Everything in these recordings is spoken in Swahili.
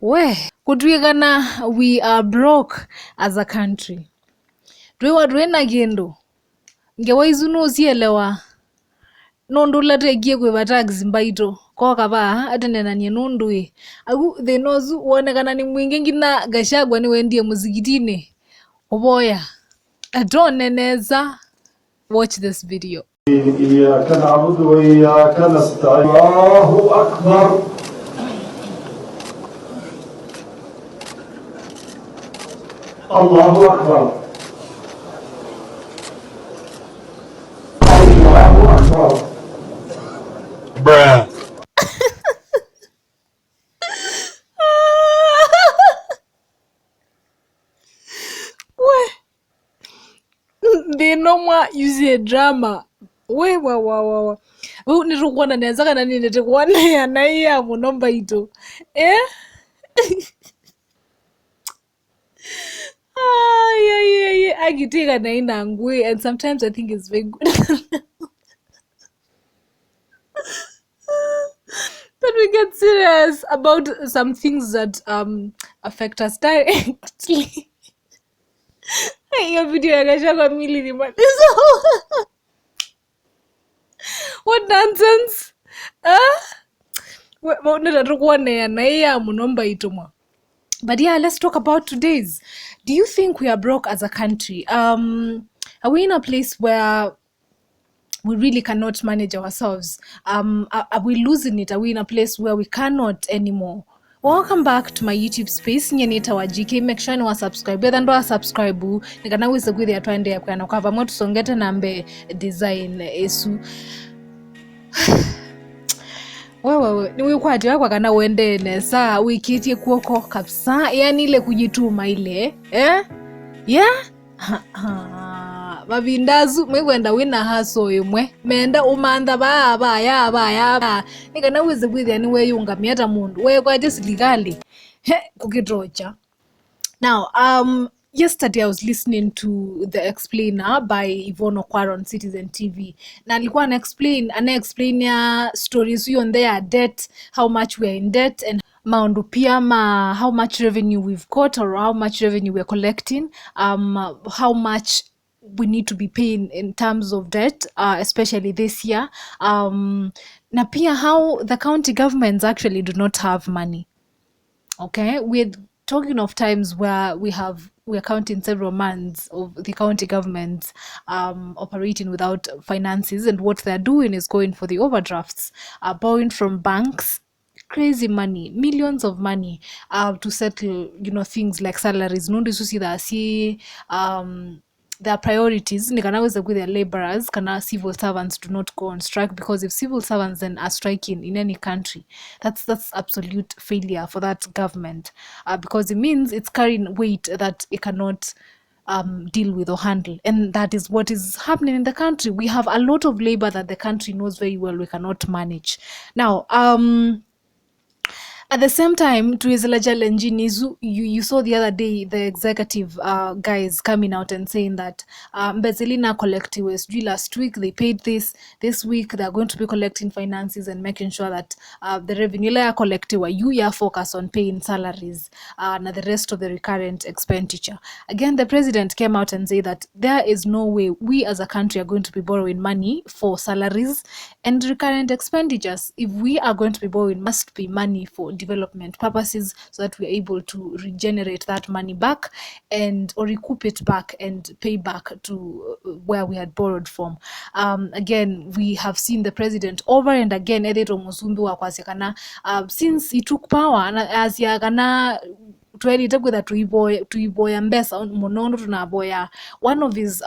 Kutwikana we are broke as a country. Twiwa twina kindu ngewaizu nucielewa nundu lategie kwiva tax mbaito koka vaa atenenanie nundui aku thinozu wonekana ni mwingi ngina Gachagua ni wendie muzikitini uvoya atoneneza. Watch this video. إياك نعبد وإياك نستعين الله أكبر الله أكبر الله أكبر bruh. They no more use a drama. Wa. Nitukuona neza kana nini tikuona ya na iya munomba ito. Yeah. Agitika na ina ngwe, and sometimes I think it's very good. But we get serious about some things that affect us directly. Hiyo video ya Gachagua mili ni malizo. What nonsense? But yeah, let's talk about today's. Do you think we are broke as a country? Are we in a place where we really cannot manage ourselves? Are we losing it? Are we in a place where we cannot anymore? Welcome back to my YouTube space. Nyenita wa GK. Make sure ni subscribe. Whether ndo subscribe, nikana wisa gwidi ya tuende ya kwa kwa pamoja tusongete nambe design esu. Wewe ni wikwati wako kana uende nesa wikitie kuoko kabisa, yani ile kujituma ile mavindazu mwenda wina haso imwe menda umanda ba nikana wize gwidi yani weyunga miata mundu we kwa just legally kukitocha. Now yesterday I was listening to The Explainer by Yvonne Okwara on Citizen TV. Na alikuwa ana-explain ya stories hiyo on their debt, how much we are in debt, and maundu pia how much revenue we've got or how much revenue we're collecting, how much we need to be paying in terms of debt, especially this year, na pia how the county governments actually do not have money. Okay, we're talking of times where we're counting several months of the county governments operating without finances, and what they're doing is going for the overdrafts, borrowing from banks, crazy money, millions of money, to settle things like salaries. Nundi susi da si their priorities nikanaweza with their laborers kana civil servants do not go on strike, because if civil servants then are striking in any country, that's absolute failure for that government, because it means it's carrying weight that it cannot deal with or handle, and that is what is happening in the country. We have a lot of labor that the country knows very well we cannot manage. Now at the same time, tuizela challenge you saw the other day the executive guys coming out and saying that Mbezilina collective was last week they paid this week they're going to be collecting finances and making sure that the revenue layer collective you focus on paying salaries and the rest of the recurrent expenditure. Again, the president came out and said that there is no way we as a country are going to be borrowing money for salaries and recurrent expenditures. If we are going to be borrowing, must be money for development purposes, so that we're able to regenerate that money back or recoup it back and pay back to where we had borrowed from. Again, we have seen the president over and again since he took power as yakana twelitakwitha tuiboya mbesa munondo tunaboya. One of his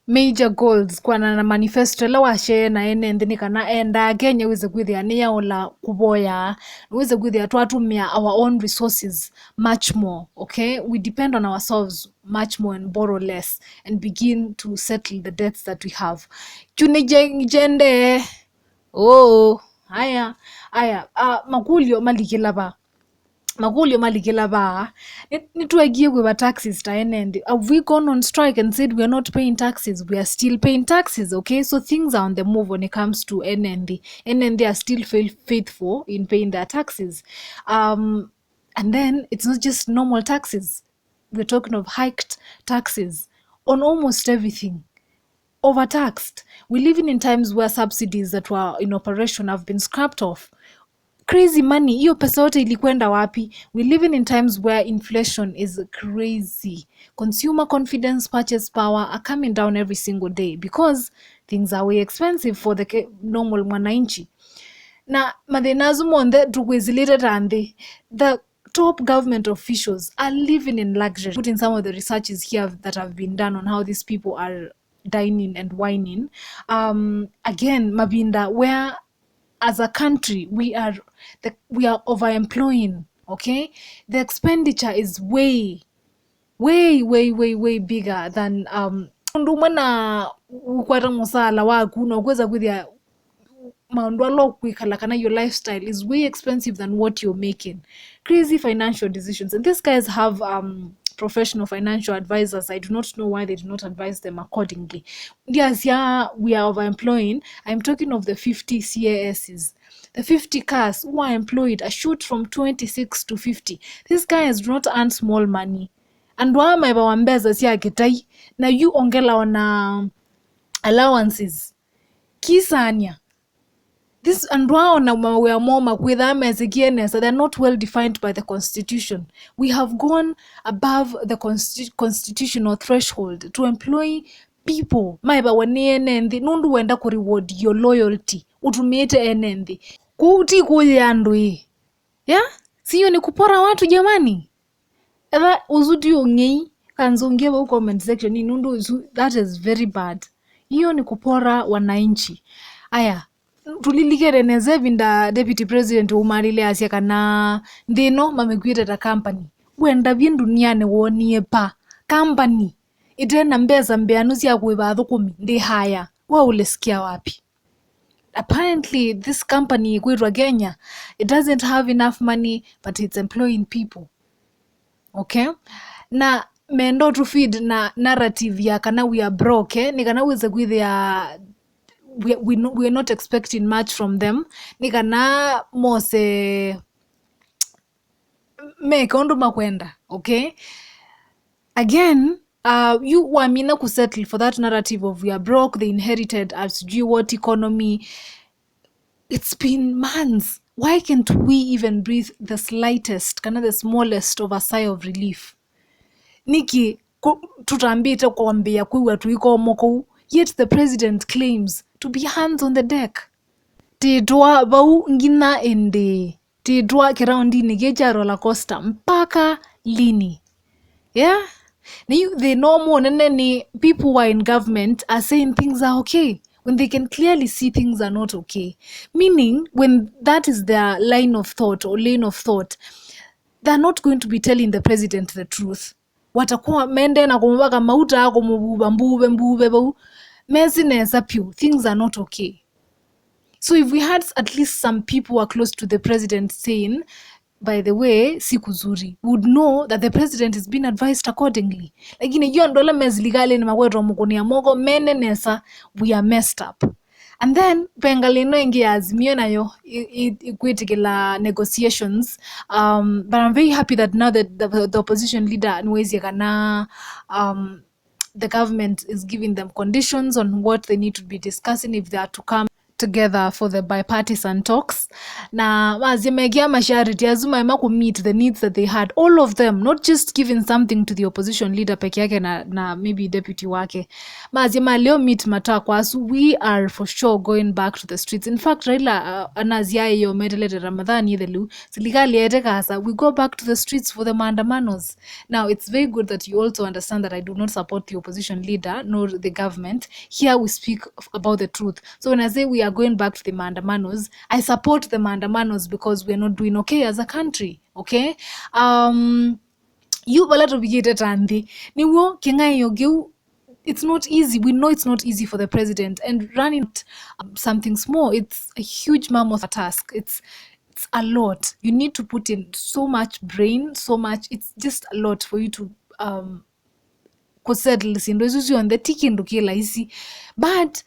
major goals kwana na manifesto la washe na ene kana enda Kenya wize kwithia ni yaola kuboya wize kwithia twatumia our own resources much more. Okay, we depend on ourselves much more and borrow less and begin to settle the debts that we have. Jende haya makulio malikila ba nituagie with taxes ta enende. Have we gone on strike and said we are not paying taxes? We are still paying taxes. Okay, so things are on the move when it comes to NND are still faithful in paying their taxes. And then it's not just normal taxes. We're talking of hiked taxes on almost everything, overtaxed. We're living in times where subsidies that were in operation have been scrapped off. Crazy money. Hiyo pesa yote ilikwenda wapi? We're living in times where inflation is crazy. Consumer confidence, purchase power are coming down every single day because things are way expensive for the normal mwananchi. Na mathĩna monthe tũgwĩcilĩte and the top government officials are living in luxury. Putting some of the researches here that have been done on how these people are dining and whining. Again, Mabinda, where as a country we are overemploying. Okay, the expenditure is way bigger than undu mwana ukwata musala waku nokweza kwithia maundu ala kwikala kana your lifestyle is way expensive than what you're making. Crazy financial decisions, and these guys have professional financial advisors. I do not know why they do not advise them accordingly. Yes, yeah, we are overemploying. I'm talking of the 50 CASs. The 50 cars who are employed are shoot from 26 to 50. These guys do not earn small money. And wama wambeza siya kitai na you ongela wana allowances. Kisanya. This and we are more with them as again, so they're not well defined by the constitution. We have gone above the constitutional threshold to employ people. Maiba wanenendi nundu wenda ku reward your loyalty. Utumiete enendi. Kuti kuyandui. Yeah? Siyo ni kupora watu jamani. Ela uzudi ongei kanzongea kwa comment section ni nundu that is very bad. Hiyo ni kupora wananchi. Aya, tulilikere vinda deputy president umarile asia kana ndino mamegwireta company wenda vye duniani wonie pa company itena mbeza mbeanu cia kwiva thukumi ndi haya wa ulisikia wapi? Apparently this company kwitwa Kenya, it doesn't have enough money but it's employing people. Okay, na mendo to feed na narrative ya kana we are broke ni kana weze kwithia we are not expecting much from them ni kana mose make ondu makwenda. Okay, again you wamina kusettle for that narrative of we are broke, they inherited as what economy. It's been months. Why can't we even breathe the slightest, kind of the smallest of a sigh of relief? Niki tutambite kwambia kuwa tuiko moko, yet the president claims to be hands on the deck. Tidwa bau ngina ende. Tidwa kiraundi nigeja roller coaster mpaka lini? Yeah? They know more than people who are in government are saying things are okay when they can clearly see things are not okay. Meaning, when that is their line of thought or lane of thought, they're not going to be telling the president the truth. Watakuwa mende na kumubaka mauta ako mbube bau. Mezineza piu, things are not okay. So if we had at least some people who are close to the president saying, by the way, sikuzuri, would know that the president is being advised accordingly. Lakini hiyo ndola mezligale ni magweto mukuni ya mogo mene nesa, we are messed up. And then pengalino ingi azimio na yo ikwitikila negotiations. But I'm very happy that now that the opposition leader Nwezi kana the government is giving them conditions on what they need to be discussing if they are to come together for the bipartisan talks. Na mazimegia mashariti azuma ema ku meet the needs that they had, all of them, not just giving something to the opposition leader peke yake na maybe deputy wake. Mazima leo meet matakwa, so we are for sure going back to the streets. In fact, Raila anazia yo medelete Ramadhani thelu silikali eteka hasa we go back to the streets for the maandamanos. Now it's very good that you also understand that I do not support the opposition leader nor the government. Here we speak about the truth. So when I say we are going back to the maandamanos, I support the maandamanos because we're not doing okay as a country. Okay, you bala to bigete tandi niwo kenga yogiu. It's not easy. We know it's not easy for the president, and running something small, it's a huge mammoth task. It's a lot. You need to put in so much brain, so much. It's just a lot for you to kusettle sindo on the tiki ndo kila isi. But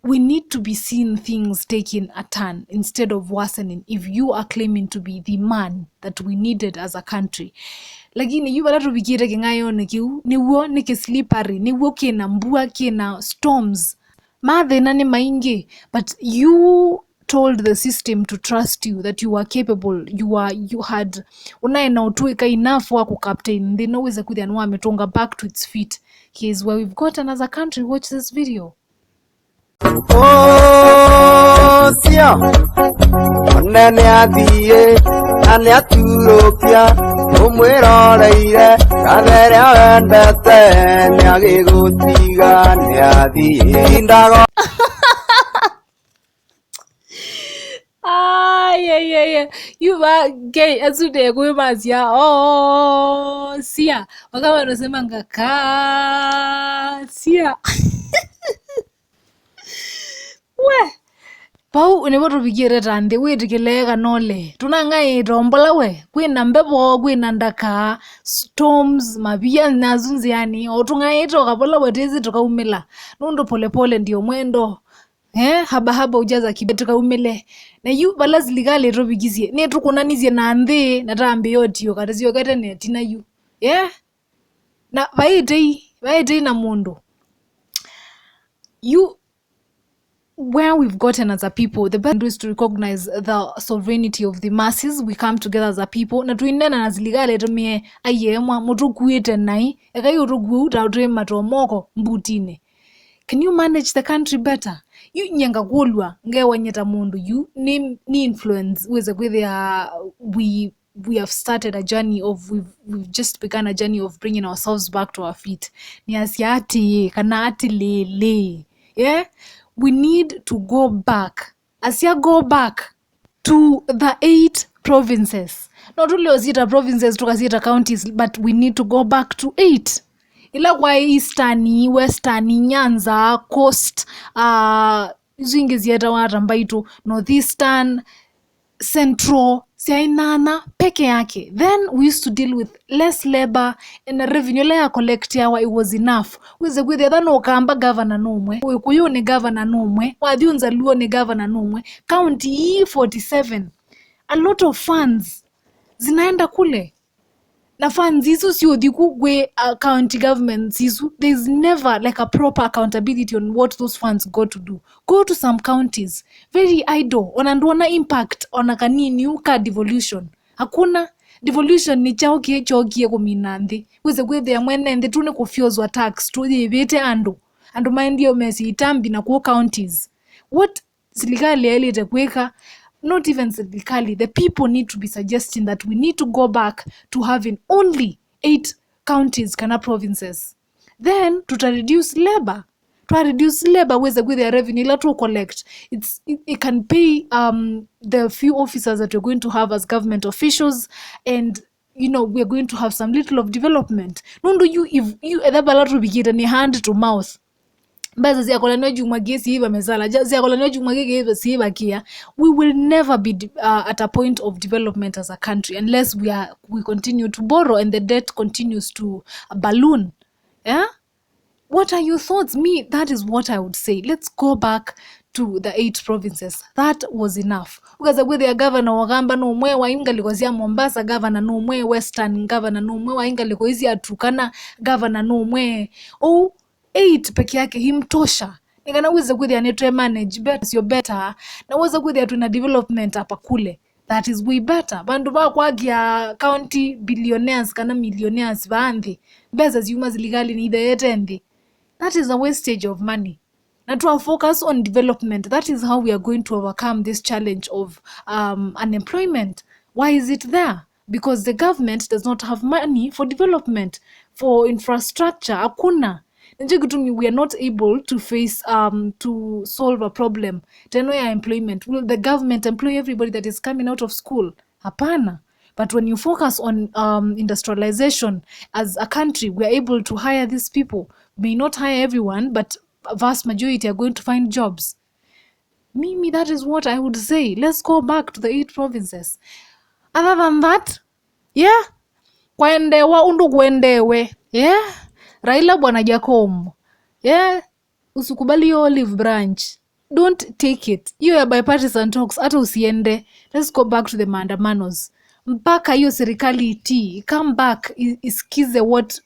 we need to be seeing things taking a turn instead of worsening if you are claiming to be the man that we needed as a country. Lakini yu bala tubikire kingayo nikiu niwo niki slippery niwo kina mbua kina storms mathina ni maingi, but you told the system to trust you, that you were capable, you had unaena utuika enough wa captain. They know weza kuthia nwa ametonga back to its feet. Here's where we've gotten as a country. Watch this video. Oh, sia. Nene athiye ane aturokia umwiroreire kabere wendete ni agigutiga ni athiye ndago. Yeah. You are gay azude kuimazia. Oh, sia. Wakama wanasema ngaka sia. We. Pau uniboto bigire tande widikilega nole. Tunangai rombola we. Kwina mbebo kwina ndaka storms mabia nazunzi yani. Otungai toka pola wetezi toka umila. Nundo pole pole ndio mwendo. Haba ujaza kibetuka umele na yu balaz ligale robigizie ne tukunanizie na ndhe na tambe yoti yo katazio kata ne tina yu na vaitei na mundo you. Where we've gotten as a people, the best is to recognize the sovereignty of the masses. We come together as a people na tuinena na ziligale tumie ayemwa mutu kuite nai ekayo rugu utautre matomoko mbutine. Can you manage the country better? You nyanga golwa ngewa nyeta mundu you ni influence weze kwithia we have started a journey of we've just begun a journey of bringing ourselves back to our feet. Ni asiati kana ati lele. We need to go back. Go back to the 8 provinces. Not only ozita provinces tukazita counties, but we need to go back to 8. Ila kwa eastern, western, Nyanza, coast, zingi zieta warambaito, northeastern, central, siainana peke yake. Then we used to deal with less labor and the revenue layer collect yawa, it was enough. Wize kwithia thano kamba governor numwe, Kuyu ni governor numwe, Wathiunza Luo ni governor numwe, county 47. A lot of funds zinaenda kule. Na funds hizo sio dikugwe county governments hizo. There's never like a proper accountability on what those funds go to do. Go to some counties very idle, wananduona impact on kanini uka devolution. Hakuna devolution ni chokie kuminandi. Wize kwethe ya mwene ndi tune kufiozwa tax tu yibete ando mind yo mesi itambi na ku counties. What serikali elite kweka? Not even serikali, the people need to be suggesting that we need to go back to having only 8 counties kana provinces. Then to reduce labor. Where's the revenue ila to collect. It can pay the few officers that we're going to have as government officials, and we're going to have some little of development. Nondo you if you edabala to begin ni hand to mouth. Baza ziyakolano jumagesi hiva mezala ziyakolano jumagege hiva sihiva kia. We will never be at a point of development as a country unless we continue to borrow and the debt continues to balloon. What are your thoughts? Me, that is what I would say. Let's go back to the 8 provinces. That was enough. Ukaza kwithia governor wagamba no mwe wainga likozia Mombasa, governor no mwe Western, governor no mwe wainga likozia Turkana, governor no mwe 8 peke yake himtosha. Nikana uweze kwithia netwe manage better, sio better. Na uweze kwithia tuna development hapa kule. That is way better. Bandu ba kwagia county billionaires kana millionaires baandhi. Beza ziuma ziligali ni ide yetendi. That is a wastage of money. Na to focus on development. That is how we are going to overcome this challenge of unemployment. Why is it there? Because the government does not have money for development, for infrastructure. Hakuna. We are not able to face to solve a problem. Teno ya employment. Will the government employ everybody that is coming out of school? Hapana. But when you focus on industrialization as a country, we are able to hire these people. May not hire everyone, but a vast majority are going to find jobs. Mimi, that is what I would say. Let's go back to the 8 provinces. Other than that, kwendewa undu kwendewe. Raila bwana Jacob. Usikubali olive branch. don't take it. Hiyo ya bipartisan talks hata usiende. Let's go back to the maandamanos. Mpaka hiyo serikali itii, come back, isikize what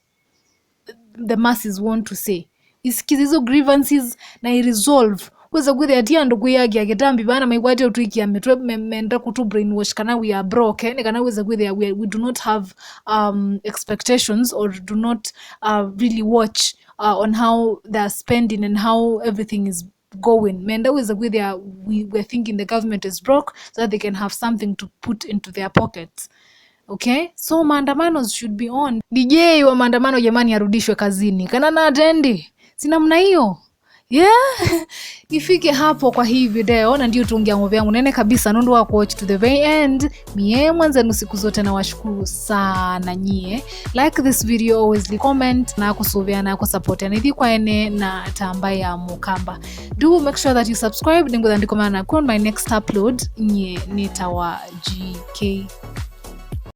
the masses want to say. Isikize hizo grievances na i-resolve. Weza gwithe atia ndugu yake agetambi bana maigwate utwiki ametwe menda kutu brainwash kana we are broke kana weza gwithe we do not have expectations or do not really watch on how they are spending and how everything is going. Menda weza gwithe we're thinking the government is broke so that they can have something to put into their pockets. Okay, so maandamano should be on. DJ wa maandamano jamani arudishwe kazini. Kana na atendi. Sina mna hiyo. Yeah. Ifike hapo kwa hii video na ndio tuongea mambo yangu nene kabisa nundu wa watch to the very end. Mie mwanzenu siku zote na washukuru sana nyie. Like this video, always comment na kusuvia na kusupport na hivi kwa ene na tamba ya mukamba. Do make sure that you subscribe ningo ndiko maana kwa my next upload nye nitawa GK